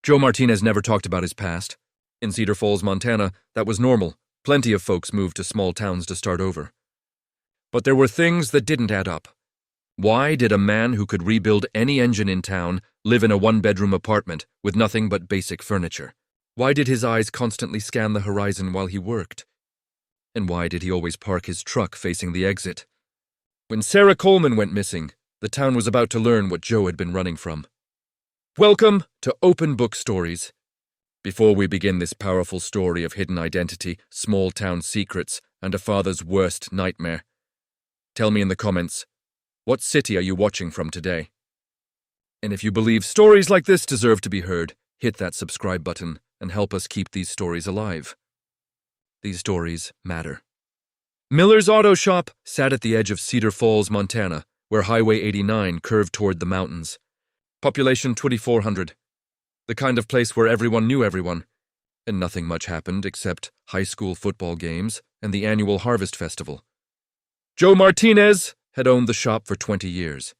Joe Martinez never talked about his past. In Cedar Falls, Montana, that was normal. Plenty of folks moved to small towns to start over. But there were things that didn't add up. Why did a man who could rebuild any engine in town live in a one-bedroom apartment with nothing but basic furniture? Why did his eyes constantly scan the horizon while he worked? And why did he always park his truck facing the exit? When Sarah Coleman went missing, the town was about to learn what Joe had been running from. Welcome to Open Book Stories. Before we begin this powerful story of hidden identity, small-town secrets, and a father's worst nightmare, tell me in the comments, what city are you watching from today? And if you believe stories like this deserve to be heard, hit that subscribe button and help us keep these stories alive. These stories matter. Miller's Auto Shop sat at the edge of Cedar Falls, Montana, where Highway 89 curved toward the mountains. Population 2,400. The kind of place where everyone knew everyone, and nothing much happened except high school football games and the annual Harvest Festival. Joe Martinez had owned the shop for 20 years.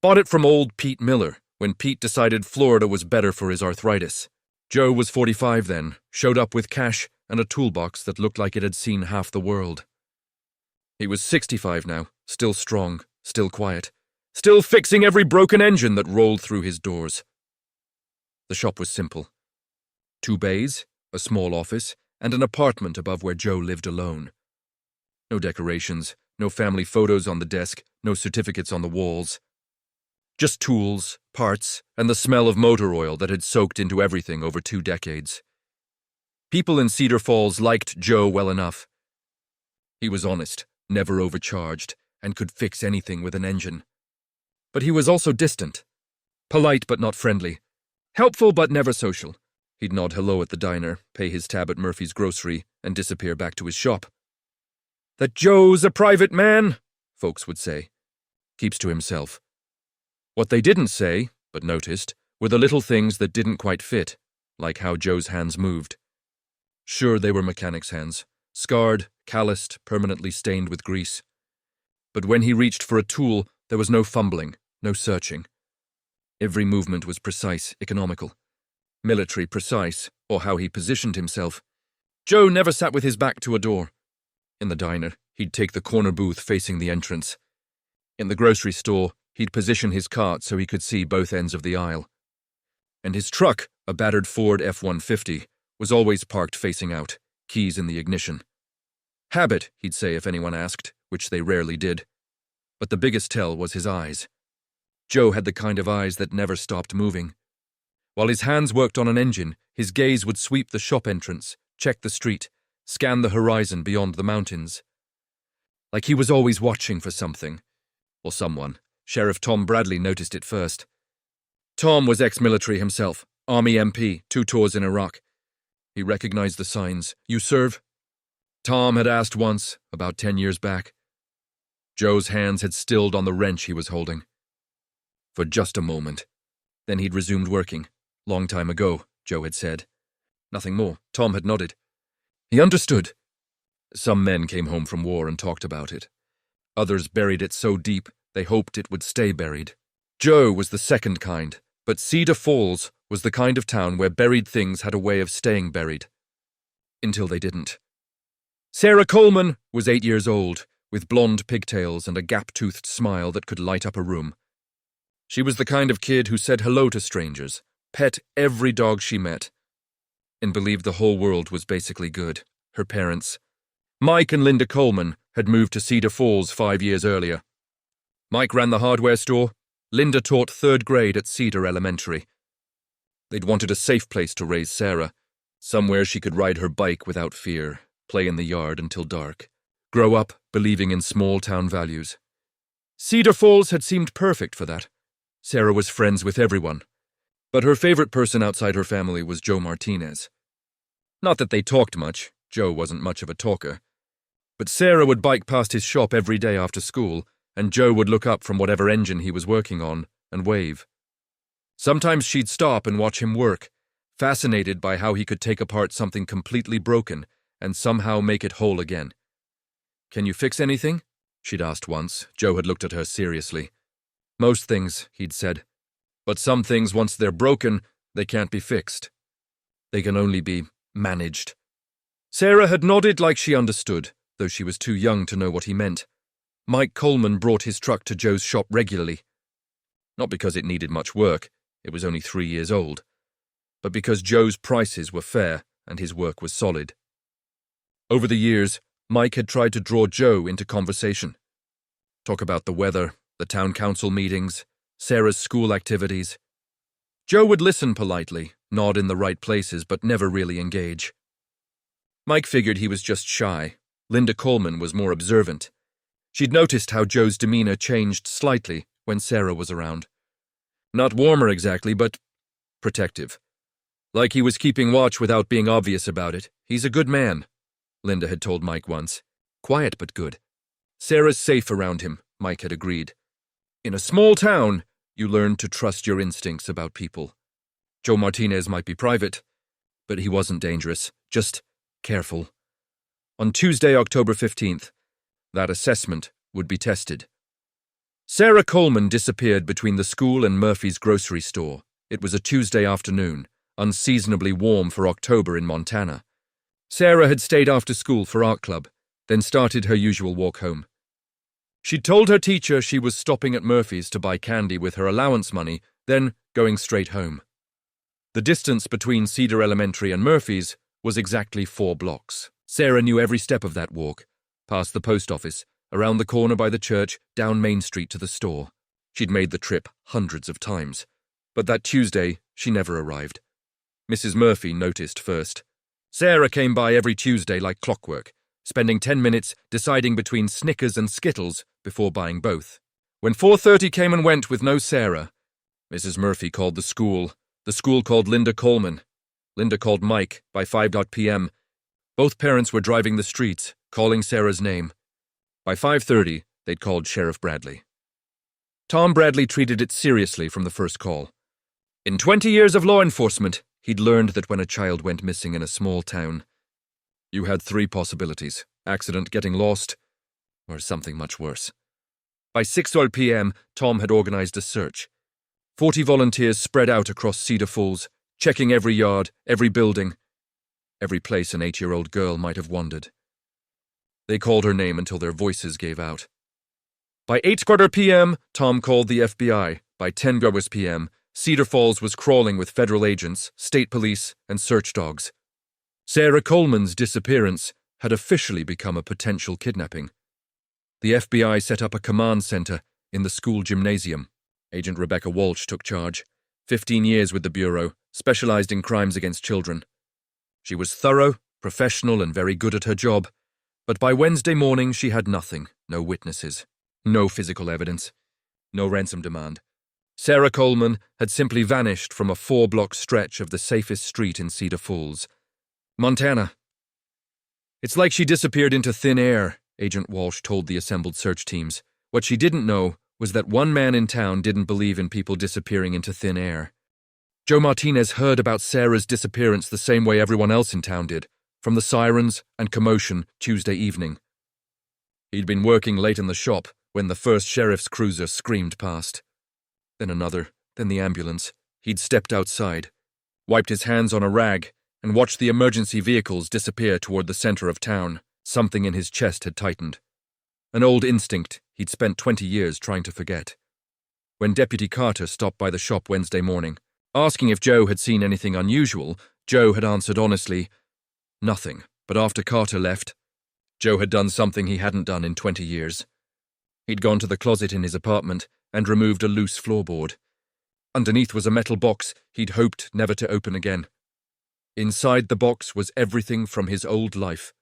Bought it from old Pete Miller when Pete decided Florida was better for his arthritis. Joe was 45 then, showed up with cash and a toolbox that looked like it had seen half the world. He was 65 now, still strong, still quiet, still fixing every broken engine that rolled through his doors. The shop was simple. 2 bays, a small office, and an apartment above where Joe lived alone. No decorations, no family photos on the desk, no certificates on the walls. Just tools, parts, and the smell of motor oil that had soaked into everything over 2 decades. People in Cedar Falls liked Joe well enough. He was honest, never overcharged, and could fix anything with an engine. But he was also distant. Polite but not friendly. Helpful but never social. He'd nod hello at the diner, pay his tab at Murphy's grocery, and disappear back to his shop. That Joe's a private man, folks would say. Keeps to himself. What they didn't say, but noticed, were the little things that didn't quite fit, like how Joe's hands moved. Sure, they were mechanic's hands, scarred, calloused, permanently stained with grease. But when he reached for a tool, there was no fumbling, no searching. Every movement was precise, economical. Military precise, or how he positioned himself. Joe never sat with his back to a door. In the diner, he'd take the corner booth facing the entrance. In the grocery store, he'd position his cart so he could see both ends of the aisle. And his truck, a battered Ford F-150, was always parked facing out, keys in the ignition. Habit, he'd say if anyone asked, which they rarely did. But the biggest tell was his eyes. Joe had the kind of eyes that never stopped moving. While his hands worked on an engine, his gaze would sweep the shop entrance, check the street, scan the horizon beyond the mountains. Like he was always watching for something. Or someone. Sheriff Tom Bradley noticed it first. Tom was ex-military himself, Army MP, 2 tours in Iraq. He recognized the signs. You serve? Tom had asked once, about 10 years back. Joe's hands had stilled on the wrench he was holding. For just a moment. Then he'd resumed working. Long time ago, Joe had said. Nothing more. Tom had nodded. He understood. Some men came home from war and talked about it. Others buried it so deep they hoped it would stay buried. Joe was the second kind, but Cedar Falls was the kind of town where buried things had a way of staying buried. Until they didn't. Sarah Coleman was 8 years old, with blonde pigtails and a gap-toothed smile that could light up a room. She was the kind of kid who said hello to strangers, pet every dog she met, and believed the whole world was basically good. Her parents, Mike and Linda Coleman, had moved to Cedar Falls 5 years earlier. Mike ran the hardware store. Linda taught 3rd grade at Cedar Elementary. They'd wanted a safe place to raise Sarah, somewhere she could ride her bike without fear, play in the yard until dark, grow up believing in small-town values. Cedar Falls had seemed perfect for that. Sarah was friends with everyone, but her favorite person outside her family was Joe Martinez. Not that they talked much. Joe wasn't much of a talker. But Sarah would bike past his shop every day after school, and Joe would look up from whatever engine he was working on and wave. Sometimes she'd stop and watch him work, fascinated by how he could take apart something completely broken and somehow make it whole again. Can you fix anything? She'd asked once. Joe had looked at her seriously. Most things, he'd said. But some things, once they're broken, They can't be fixed. They can only be managed. Sarah had nodded like she understood, though she was too young to know what he meant. Mike Coleman brought his truck to Joe's shop regularly. Not because it needed much work, it was only 3 years old, but because Joe's prices were fair and his work was solid. Over the years, Mike had tried to draw Joe into conversation. Talk about the weather, the town council meetings, Sarah's school activities. Joe would listen politely, nod in the right places, but never really engage. Mike figured he was just shy. Linda Coleman was more observant. She'd noticed how Joe's demeanor changed slightly when Sarah was around. Not warmer exactly, but protective. Like he was keeping watch without being obvious about it. He's a good man, Linda had told Mike once. Quiet but good. Sarah's safe around him, Mike had agreed. In a small town, you learn to trust your instincts about people. Joe Martinez might be private, but he wasn't dangerous, just careful. On Tuesday, October 15th, that assessment would be tested. Sarah Coleman disappeared between the school and Murphy's grocery store. It was a Tuesday afternoon, unseasonably warm for October in Montana. Sarah had stayed after school for art club, then started her usual walk home. She'd told her teacher she was stopping at Murphy's to buy candy with her allowance money, then going straight home. The distance between Cedar Elementary and Murphy's was exactly 4 blocks. Sarah knew every step of that walk, past the post office, around the corner by the church, down Main Street to the store. She'd made the trip hundreds of times, but that Tuesday she never arrived. Mrs. Murphy noticed first. Sarah came by every Tuesday like clockwork, spending 10 minutes deciding between Snickers and Skittles before buying both. When 4:30 came and went with no Sarah, Mrs. Murphy called the school called Linda Coleman. Linda called Mike by 5 p.m. Both parents were driving the streets, calling Sarah's name. By 5:30, they'd called Sheriff Bradley. Tom Bradley treated it seriously from the first call. In 20 years of law enforcement, he'd learned that when a child went missing in a small town, you had 3 possibilities: accident, getting lost, or something much worse. By 6 p.m., Tom had organized a search. 40 volunteers spread out across Cedar Falls, checking every yard, every building, every place an 8-year-old girl might have wandered. They called her name until their voices gave out. By 8 p.m., Tom called the FBI. By 10 p.m., Cedar Falls was crawling with federal agents, state police, and search dogs. Sarah Coleman's disappearance had officially become a potential kidnapping. The FBI set up a command center in the school gymnasium. Agent Rebecca Walsh took charge. 15 years with the Bureau, specialized in crimes against children. She was thorough, professional, and very good at her job. But by Wednesday morning, she had nothing. No witnesses. No physical evidence. No ransom demand. Sarah Coleman had simply vanished from a 4-block stretch of the safest street in Cedar Falls. Montana. It's like she disappeared into thin air, Agent Walsh told the assembled search teams. What she didn't know was that one man in town didn't believe in people disappearing into thin air. Joe Martinez heard about Sarah's disappearance the same way everyone else in town did, from the sirens and commotion Tuesday evening. He'd been working late in the shop when the first sheriff's cruiser screamed past. Then another, then the ambulance. He'd stepped outside, wiped his hands on a rag, and watched the emergency vehicles disappear toward the center of town. Something in his chest had tightened. An old instinct he'd spent 20 years trying to forget. When Deputy Carter stopped by the shop Wednesday morning, asking if Joe had seen anything unusual, Joe had answered honestly, nothing. But after Carter left, Joe had done something he hadn't done in 20 years. He'd gone to the closet in his apartment and removed a loose floorboard. Underneath was a metal box he'd hoped never to open again. Inside the box was everything from his old life.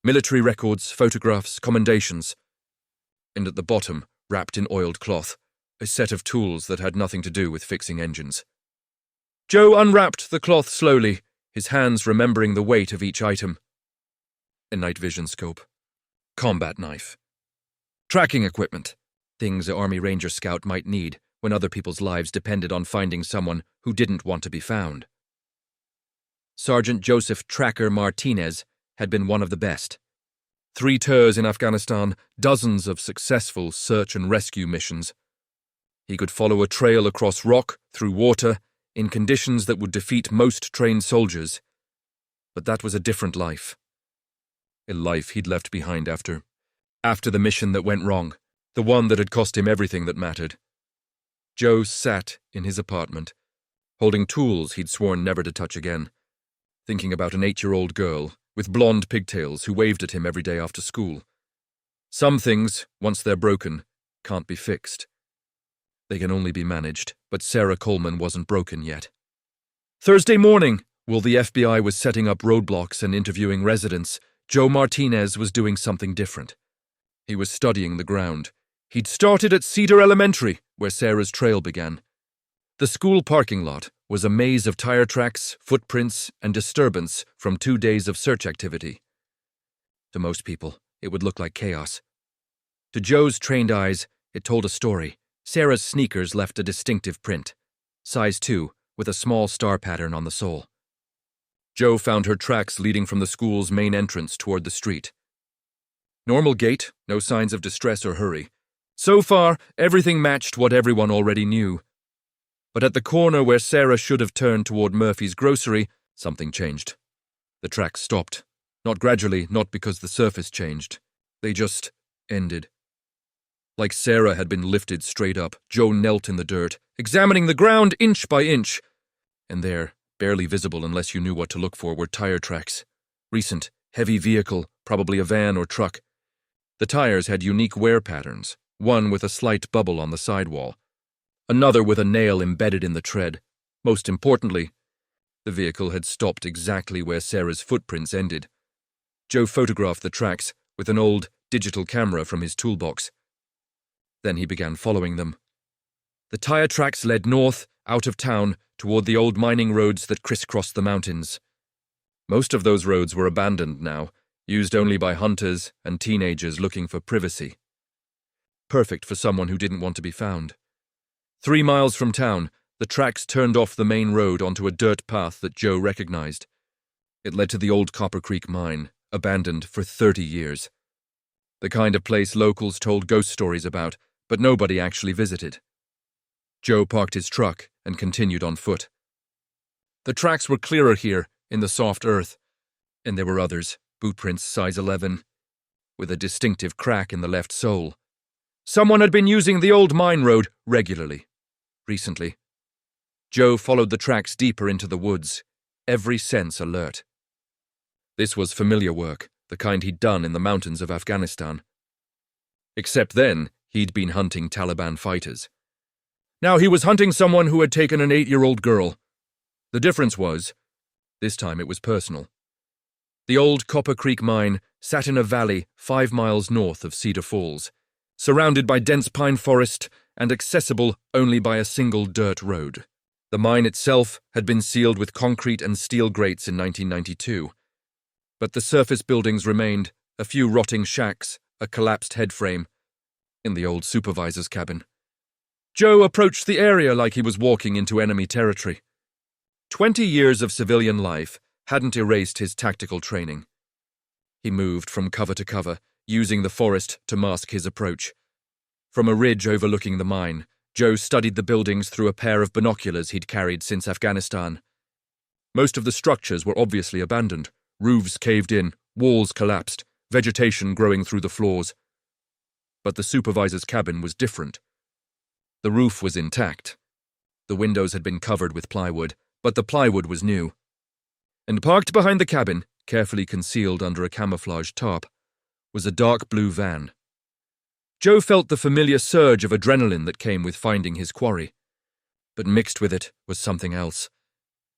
Military records, photographs, commendations. And at the bottom, wrapped in oiled cloth, a set of tools that had nothing to do with fixing engines. Joe unwrapped the cloth slowly, his hands remembering the weight of each item. A night vision scope. Combat knife. Tracking equipment. Things an Army Ranger scout might need when other people's lives depended on finding someone who didn't want to be found. Sergeant Joseph Tracker Martinez had been one of the best. 3 tours in Afghanistan, dozens of successful search and rescue missions. He could follow a trail across rock, through water, in conditions that would defeat most trained soldiers. But that was a different life. A life he'd left behind after the mission that went wrong, the one that had cost him everything that mattered. Joe sat in his apartment, holding tools he'd sworn never to touch again, thinking about an 8-year-old girl with blonde pigtails who waved at him every day after school. Some things, once they're broken, can't be fixed. They can only be managed, but Sarah Coleman wasn't broken yet. Thursday morning, while the FBI was setting up roadblocks and interviewing residents, Joe Martinez was doing something different. He was studying the ground. He'd started at Cedar Elementary, where Sarah's trail began. The school parking lot was a maze of tire tracks, footprints, and disturbance from 2 days of search activity. To most people, it would look like chaos. To Joe's trained eyes, it told a story. Sarah's sneakers left a distinctive print, size 2, with a small star pattern on the sole. Joe found her tracks leading from the school's main entrance toward the street. Normal gait, no signs of distress or hurry. So far, everything matched what everyone already knew. But at the corner where Sarah should have turned toward Murphy's grocery, something changed. The tracks stopped. Not gradually, not because the surface changed. They just ended. Like Sarah had been lifted straight up, Joe knelt in the dirt, examining the ground inch by inch. And there, barely visible unless you knew what to look for, were tire tracks. Recent, heavy vehicle, probably a van or truck. The tires had unique wear patterns, one with a slight bubble on the sidewall, another with a nail embedded in the tread. Most importantly, the vehicle had stopped exactly where Sarah's footprints ended. Joe photographed the tracks with an old digital camera from his toolbox. Then he began following them. The tire tracks led north, out of town, toward the old mining roads that crisscrossed the mountains. Most of those roads were abandoned now, used only by hunters and teenagers looking for privacy. Perfect for someone who didn't want to be found. 3 miles from town, the tracks turned off the main road onto a dirt path that Joe recognized. It led to the old Copper Creek mine, abandoned for 30 years. The kind of place locals told ghost stories about, but nobody actually visited. Joe parked his truck and continued on foot. The tracks were clearer here, in the soft earth, and there were others, bootprints size 11, with a distinctive crack in the left sole. Someone had been using the old mine road regularly, recently. Joe followed the tracks deeper into the woods, every sense alert. This was familiar work, the kind he'd done in the mountains of Afghanistan. Except then, he'd been hunting Taliban fighters. Now he was hunting someone who had taken an 8-year-old girl. The difference was, this time it was personal. The old Copper Creek mine sat in a valley 5 miles north of Cedar Falls, surrounded by dense pine forest and accessible only by a single dirt road. The mine itself had been sealed with concrete and steel grates in 1992. But the surface buildings remained, a few rotting shacks, a collapsed headframe, in the old supervisor's cabin. Joe approached the area like he was walking into enemy territory. 20 years of civilian life hadn't erased his tactical training. He moved from cover to cover, using the forest to mask his approach. From a ridge overlooking the mine, Joe studied the buildings through a pair of binoculars he'd carried since Afghanistan. Most of the structures were obviously abandoned. Roofs caved in, walls collapsed, vegetation growing through the floors. But the supervisor's cabin was different. The roof was intact. The windows had been covered with plywood, but the plywood was new. And parked behind the cabin, carefully concealed under a camouflage tarp, was a dark blue van. Joe felt the familiar surge of adrenaline that came with finding his quarry. But mixed with it was something else.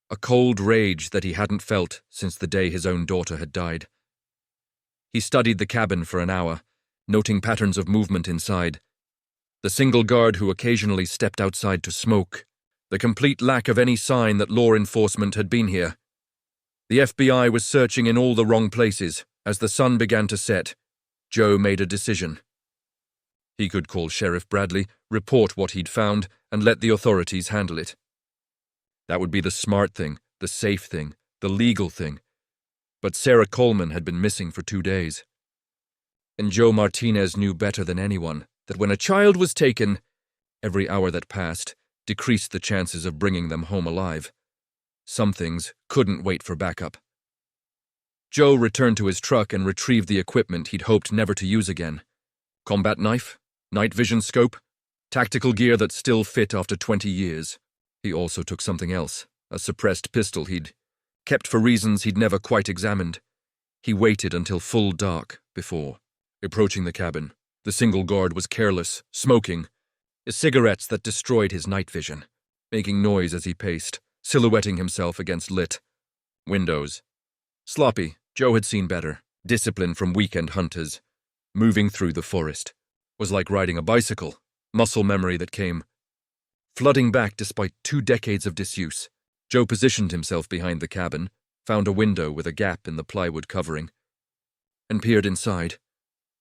A cold rage that he hadn't felt since the day his own daughter had died. He studied the cabin for an hour, noting patterns of movement inside. The single guard who occasionally stepped outside to smoke. The complete lack of any sign that law enforcement had been here. The FBI was searching in all the wrong places. As the sun began to set, Joe made a decision. He could call Sheriff Bradley, report what he'd found, and let the authorities handle it. That would be the smart thing, the safe thing, the legal thing. But Sarah Coleman had been missing for 2 days. And Joe Martinez knew better than anyone that when a child was taken, every hour that passed decreased the chances of bringing them home alive. Some things couldn't wait for backup. Joe returned to his truck and retrieved the equipment he'd hoped never to use again. Combat knife, night vision scope, tactical gear that still fit after 20 years. He also took something else, a suppressed pistol he'd kept for reasons he'd never quite examined. He waited until full dark before approaching the cabin. The single guard was careless, smoking, cigarettes that destroyed his night vision, making noise as he paced, silhouetting himself against lit windows. Sloppy, Joe had seen better. Discipline from weekend hunters. Moving through the forest was like riding a bicycle, muscle memory that came flooding back despite 2 decades of disuse. Joe positioned himself behind the cabin, found a window with a gap in the plywood covering, and peered inside.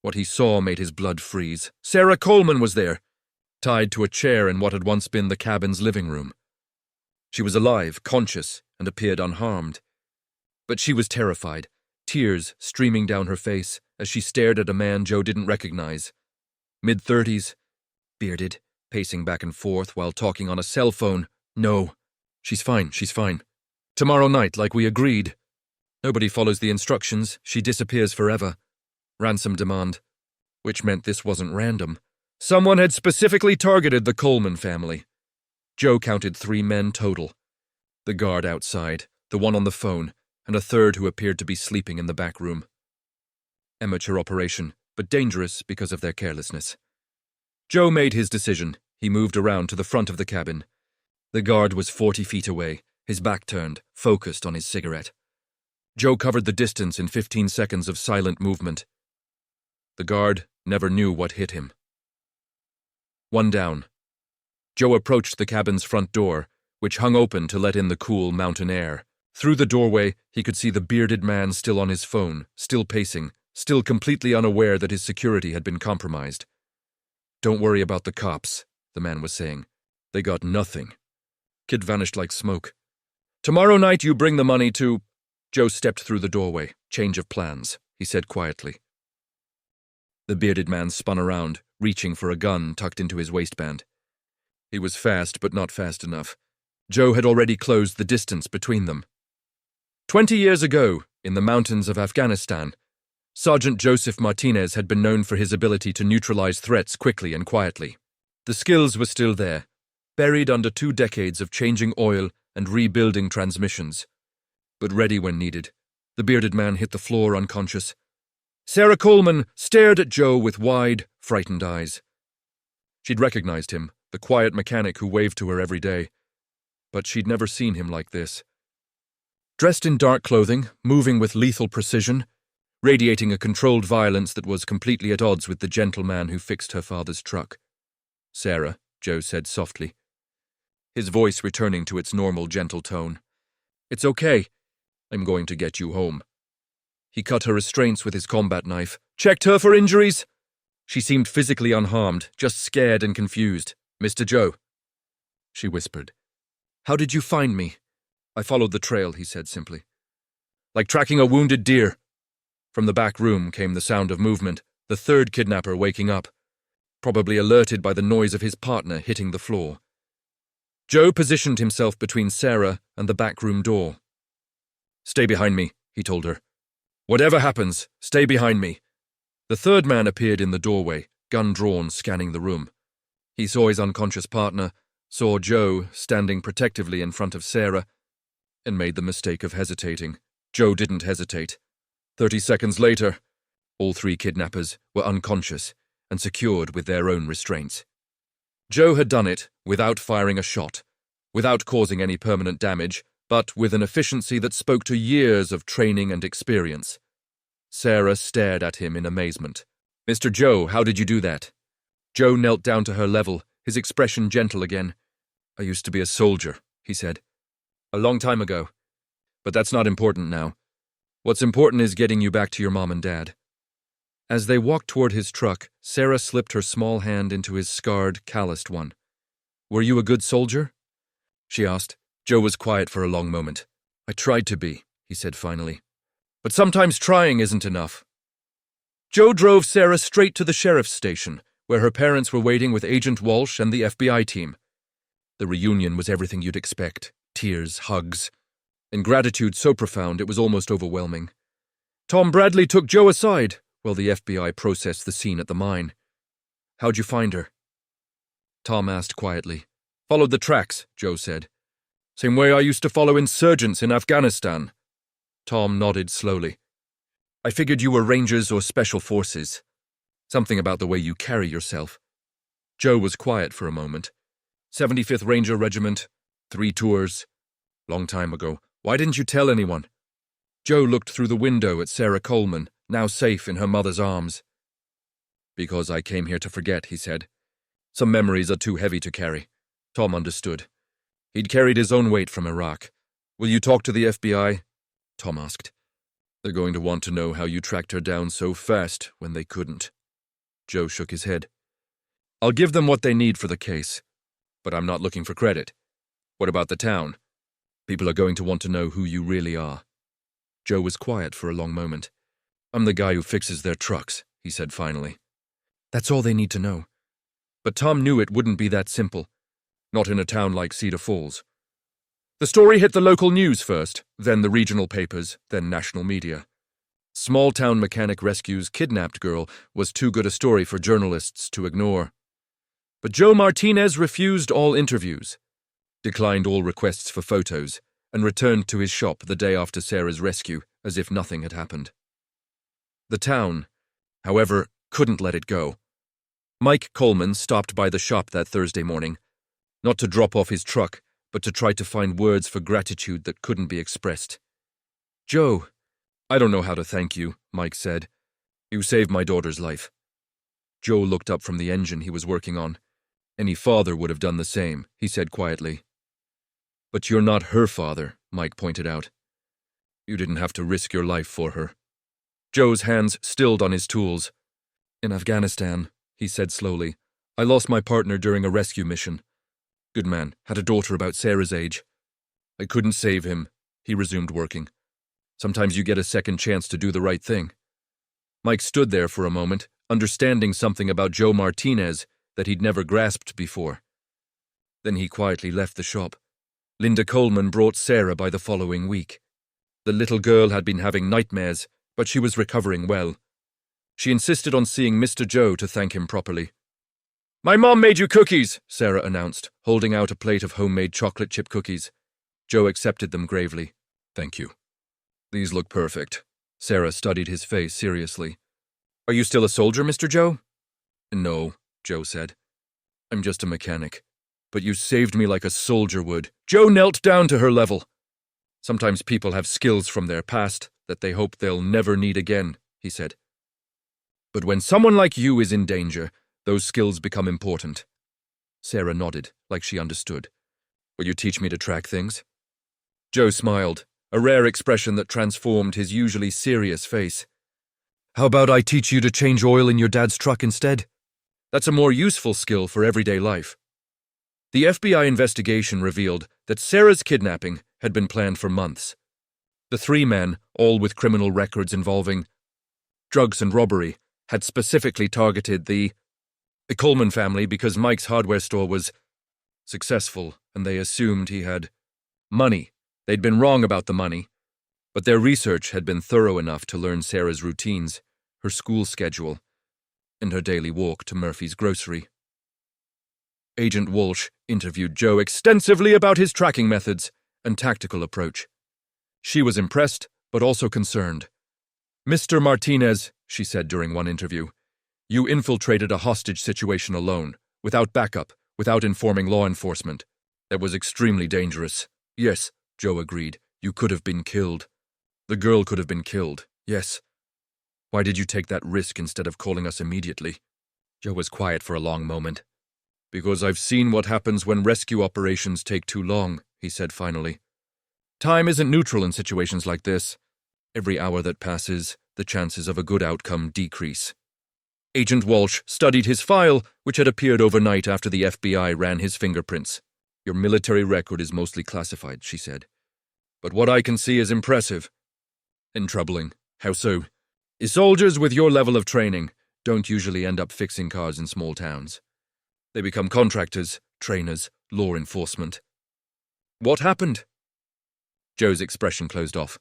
What he saw made his blood freeze. Sarah Coleman was there, tied to a chair in what had once been the cabin's living room. She was alive, conscious, and appeared unharmed. But she was terrified, tears streaming down her face as she stared at a man Joe didn't recognize. Mid-30s, bearded, pacing back and forth while talking on a cell phone. No, she's fine. Tomorrow night, like we agreed. Nobody follows the instructions, she disappears forever. Ransom demand. Which meant this wasn't random. Someone had specifically targeted the Coleman family. Joe counted 3 men total. The guard outside, the one on the phone, and a third who appeared to be sleeping in the back room. Amateur operation, but dangerous because of their carelessness. Joe made his decision. He moved around to the front of the cabin. The guard was 40 feet away, his back turned, focused on his cigarette. Joe covered the distance in 15 seconds of silent movement. The guard never knew what hit him. 1 down. Joe approached the cabin's front door, which hung open to let in the cool mountain air. Through the doorway, he could see the bearded man still on his phone, still pacing, still completely unaware that his security had been compromised. "Don't worry about the cops," the man was saying. "They got nothing." Kid vanished like smoke. "Tomorrow night you bring the money to—" Joe stepped through the doorway. "Change of plans," he said quietly. The bearded man spun around, reaching for a gun tucked into his waistband. He was fast, but not fast enough. Joe had already closed the distance between them. 20 years ago, in the mountains of Afghanistan, Sergeant Joseph Martinez had been known for his ability to neutralize threats quickly and quietly. The skills were still there, buried under 2 decades of changing oil and rebuilding transmissions. But ready when needed. The bearded man hit the floor unconscious. Sarah Coleman stared at Joe with wide, frightened eyes. She'd recognized him, the quiet mechanic who waved to her every day. But she'd never seen him like this. Dressed in dark clothing, moving with lethal precision, radiating a controlled violence that was completely at odds with the gentleman who fixed her father's truck. "Sarah," Joe said softly, his voice returning to its normal gentle tone. "It's okay. I'm going to get you home." He cut her restraints with his combat knife. "Checked her for injuries?" She seemed physically unharmed, just scared and confused. "Mr. Joe," she whispered. "How did you find me?" "I followed the trail," he said simply. "Like tracking a wounded deer." From the back room came the sound of movement, the third kidnapper waking up, probably alerted by the noise of his partner hitting the floor. Joe positioned himself between Sarah and the back room door. "Stay behind me," he told her. "Whatever happens, stay behind me." The third man appeared in the doorway, gun drawn, scanning the room. He saw his unconscious partner, saw Joe standing protectively in front of Sarah, and made the mistake of hesitating. Joe didn't hesitate. 30 seconds later, all 3 kidnappers were unconscious and secured with their own restraints. Joe had done it without firing a shot, without causing any permanent damage, but with an efficiency that spoke to years of training and experience. Sarah stared at him in amazement. "Mr. Joe, how did you do that?" Joe knelt down to her level, his expression gentle again. "I used to be a soldier," he said. "A long time ago. But that's not important now. What's important is getting you back to your mom and dad." As they walked toward his truck, Sarah slipped her small hand into his scarred, calloused one. "Were you a good soldier?" she asked. Joe was quiet for a long moment. "I tried to be," he said finally. "But sometimes trying isn't enough." Joe drove Sarah straight to the sheriff's station, where her parents were waiting with Agent Walsh and the FBI team. The reunion was everything you'd expect. Tears, hugs, and gratitude so profound it was almost overwhelming. Tom Bradley took Joe aside while the FBI processed the scene at the mine. "How'd you find her?" Tom asked quietly. "Followed the tracks," Joe said. "Same way I used to follow insurgents in Afghanistan." Tom nodded slowly. "I figured you were Rangers or Special Forces. Something about the way you carry yourself." Joe was quiet for a moment. 75th Ranger Regiment, 3 tours. Long time ago. Why didn't you tell anyone? Joe looked through the window at Sarah Coleman, now safe in her mother's arms. "Because I came here to forget," he said. "Some memories are too heavy to carry." Tom understood. He'd carried his own weight from Iraq. "Will you talk to the FBI?" Tom asked. "They're going to want to know how you tracked her down so fast when they couldn't." Joe shook his head. "I'll give them what they need for the case. But I'm not looking for credit. What about the town? People are going to want to know who you really are." Joe was quiet for a long moment. "I'm the guy who fixes their trucks," he said finally. That's all they need to know. But Tom knew it wouldn't be that simple. Not in a town like Cedar Falls. The story hit the local news first, then the regional papers, then national media. Small-town mechanic rescues kidnapped girl was too good a story for journalists to ignore. But Joe Martinez refused all interviews, declined all requests for photos, and returned to his shop the day after Sarah's rescue, as if nothing had happened. The town, however, couldn't let it go. Mike Coleman stopped by the shop that Thursday morning, not to drop off his truck, but to try to find words for gratitude that couldn't be expressed. "Joe, I don't know how to thank you," Mike said. "You saved my daughter's life." Joe looked up from the engine he was working on. "Any father would have done the same," he said quietly. "But you're not her father," Mike pointed out. "You didn't have to risk your life for her." Joe's hands stilled on his tools. "In Afghanistan," he said slowly, "I lost my partner during a rescue mission. Good man, had a daughter about Sarah's age. I couldn't save him," he resumed working. "Sometimes you get a second chance to do the right thing." Mike stood there for a moment, understanding something about Joe Martinez that he'd never grasped before. Then he quietly left the shop. Linda Coleman brought Sarah by the following week. The little girl had been having nightmares, but she was recovering well. She insisted on seeing Mr. Joe to thank him properly. "My mom made you cookies," Sarah announced, holding out a plate of homemade chocolate chip cookies. Joe accepted them gravely. "Thank you. These look perfect." Sarah studied his face seriously. "Are you still a soldier, Mr. Joe?" "No," Joe said. "I'm just a mechanic. But you saved me like a soldier would." Joe knelt down to her level. "Sometimes people have skills from their past that they hope they'll never need again," he said. "But when someone like you is in danger, those skills become important." Sarah nodded, like she understood. "Will you teach me to track things?" Joe smiled, a rare expression that transformed his usually serious face. "How about I teach you to change oil in your dad's truck instead? That's a more useful skill for everyday life." The FBI investigation revealed that Sarah's kidnapping had been planned for months. The 3 men, all with criminal records involving drugs and robbery, had specifically targeted the Coleman family because Mike's hardware store was successful and they assumed he had money. They'd been wrong about the money, but their research had been thorough enough to learn Sarah's routines, her school schedule, and her daily walk to Murphy's grocery. Agent Walsh interviewed Joe extensively about his tracking methods and tactical approach. She was impressed, but also concerned. "Mr. Martinez," she said during one interview, "you infiltrated a hostage situation alone, without backup, without informing law enforcement. That was extremely dangerous." "Yes," Joe agreed, "you could have been killed. The girl could have been killed, yes. Why did you take that risk instead of calling us immediately?" Joe was quiet for a long moment. "Because I've seen what happens when rescue operations take too long," he said finally. "Time isn't neutral in situations like this. Every hour that passes, the chances of a good outcome decrease." Agent Walsh studied his file, which had appeared overnight after the FBI ran his fingerprints. "Your military record is mostly classified," she said. "But what I can see is impressive. And troubling. How so?" "Soldiers with your level of training don't usually end up fixing cars in small towns. They become contractors, trainers, Law enforcement. What happened? Joe's expression closed off.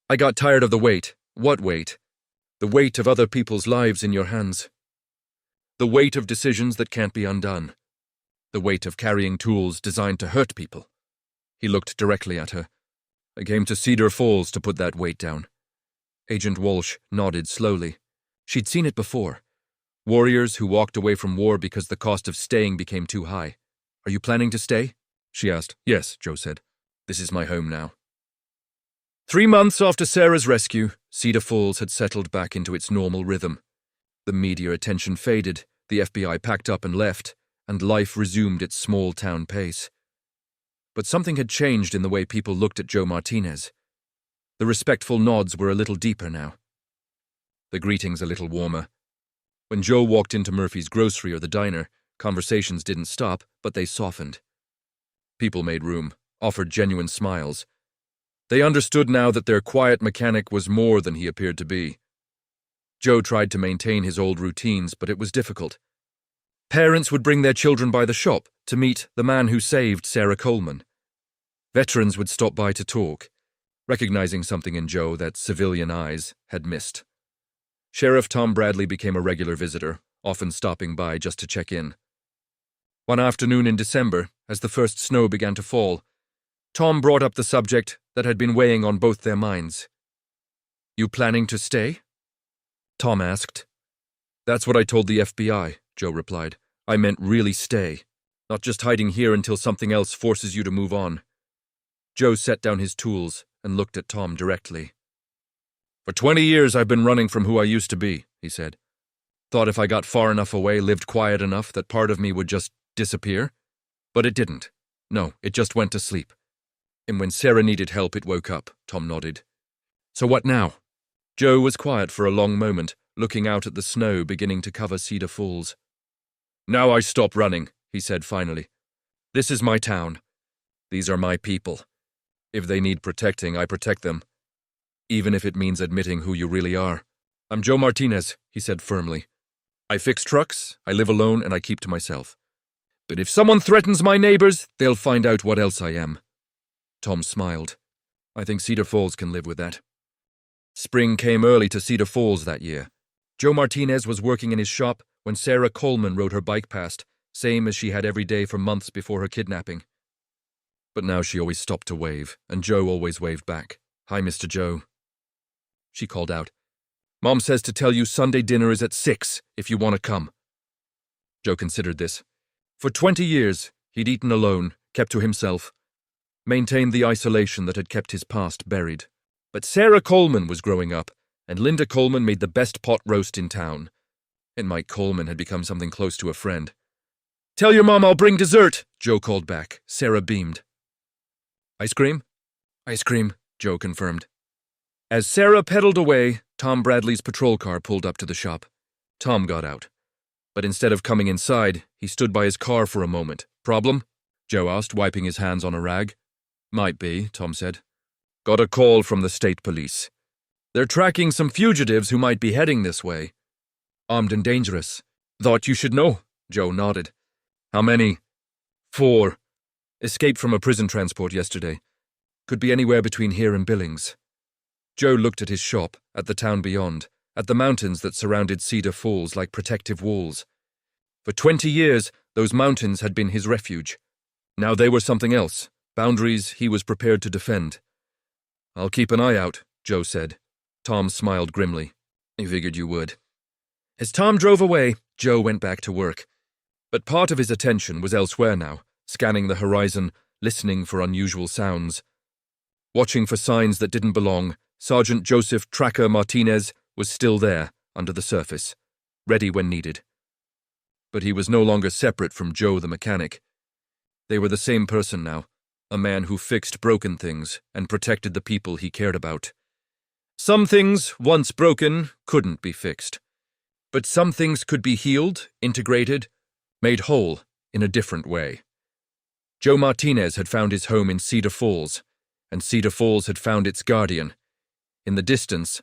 I got tired of the weight. What weight? The weight of other people's lives in your hands. The weight of decisions that can't be undone. The weight of carrying tools designed to hurt people. He looked directly at her. I came to Cedar Falls to put that weight down. Agent Walsh nodded slowly. She'd seen it before. Warriors who walked away from war because the cost of staying became too high. Are you planning to stay? She asked. Yes, Joe said. This is my home now. 3 months after Sarah's rescue, Cedar Falls had settled back into its normal rhythm. The media attention faded, the FBI packed up and left, and life resumed its small-town pace. But something had changed in the way people looked at Joe Martinez. The respectful nods were a little deeper now. The greetings a little warmer. When Joe walked into Murphy's grocery or the diner, conversations didn't stop, but they softened. People made room, offered genuine smiles. They understood now that their quiet mechanic was more than he appeared to be. Joe tried to maintain his old routines, but it was difficult. Parents would bring their children by the shop to meet the man who saved Sarah Coleman. Veterans would stop by to talk, recognizing something in Joe that civilian eyes had missed. Sheriff Tom Bradley became a regular visitor, often stopping by just to check in. One afternoon in December, as the first snow began to fall, Tom brought up the subject that had been weighing on both their minds. You planning to stay? Tom asked. That's what I told the FBI, Joe replied. I meant really stay, not just hiding here until something else forces you to move on. Joe set down his tools and looked at Tom directly. For 20 years I've been running from who I used to be, he said. Thought if I got far enough away, lived quiet enough, that part of me would just disappear. But it didn't. No, it just went to sleep. And when Sarah needed help, it woke up, Tom nodded. So what now? Joe was quiet for a long moment, looking out at the snow beginning to cover Cedar Falls. Now I stop running, he said finally. This is my town. These are my people. If they need protecting, I protect them. Even if it means admitting who you really are. I'm Joe Martinez, he said firmly. I fix trucks, I live alone, and I keep to myself. But if someone threatens my neighbors, they'll find out what else I am. Tom smiled. I think Cedar Falls can live with that. Spring came early to Cedar Falls that year. Joe Martinez was working in his shop when Sarah Coleman rode her bike past, same as she had every day for months before her kidnapping. But now she always stopped to wave, and Joe always waved back. Hi, Mr. Joe. She called out. Mom says to tell you Sunday dinner is at 6 if you want to come. Joe considered this. For 20 years, he'd eaten alone, kept to himself, maintained the isolation that had kept his past buried. But Sarah Coleman was growing up, and Linda Coleman made the best pot roast in town. And Mike Coleman had become something close to a friend. Tell your mom I'll bring dessert, Joe called back. Sarah beamed. Ice cream? Ice cream, Joe confirmed. As Sarah pedaled away, Tom Bradley's patrol car pulled up to the shop. Tom got out. But instead of coming inside, he stood by his car for a moment. Problem? Joe asked, wiping his hands on a rag. Might be, Tom said. Got a call from the state police. They're tracking some fugitives who might be heading this way. Armed and dangerous. Thought you should know, Joe nodded. How many? 4. Escaped from a prison transport yesterday. Could be anywhere between here and Billings. Joe looked at his shop, at the town beyond, at the mountains that surrounded Cedar Falls like protective walls. For 20 years, those mountains had been his refuge. Now they were something else, boundaries he was prepared to defend. I'll keep an eye out, Joe said. Tom smiled grimly. I figured you would. As Tom drove away, Joe went back to work. But part of his attention was elsewhere now, scanning the horizon, listening for unusual sounds. Watching for signs that didn't belong, Sergeant Joseph Tracker Martinez was still there, under the surface, ready when needed. But he was no longer separate from Joe the mechanic. They were the same person now, a man who fixed broken things and protected the people he cared about. Some things, once broken, couldn't be fixed. But some things could be healed, integrated, made whole in a different way. Joe Martinez had found his home in Cedar Falls, and Cedar Falls had found its guardian. In the distance,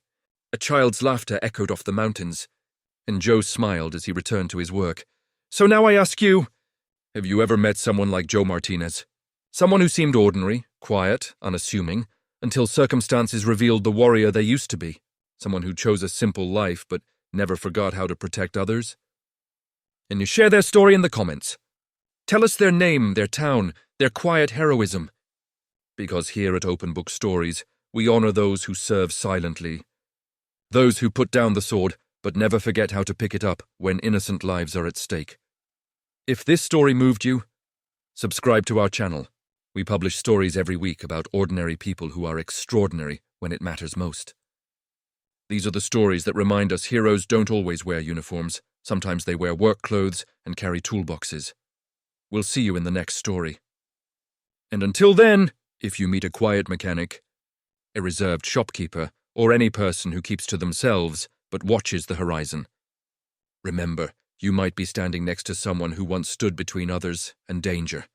a child's laughter echoed off the mountains, and Joe smiled as he returned to his work. So now I ask you, Have you ever met someone like Joe Martinez? Someone who seemed ordinary, quiet, unassuming, until circumstances revealed the warrior they used to be. Someone who chose a simple life but never forgot how to protect others. And you share their story in the comments. Tell us their name, their town, their quiet heroism. Because here at Open Book Stories, we honor those who serve silently. Those who put down the sword, but never forget how to pick it up when innocent lives are at stake. If this story moved you, subscribe to our channel. We publish stories every week about ordinary people who are extraordinary when it matters most. These are the stories that remind us heroes don't always wear uniforms. Sometimes they wear work clothes and carry toolboxes. We'll see you in the next story. And until then, if you meet a quiet mechanic, a reserved shopkeeper, or any person who keeps to themselves but watches the horizon, remember, you might be standing next to someone who once stood between others and danger.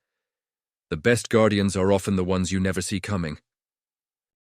The best guardians are often the ones you never see coming.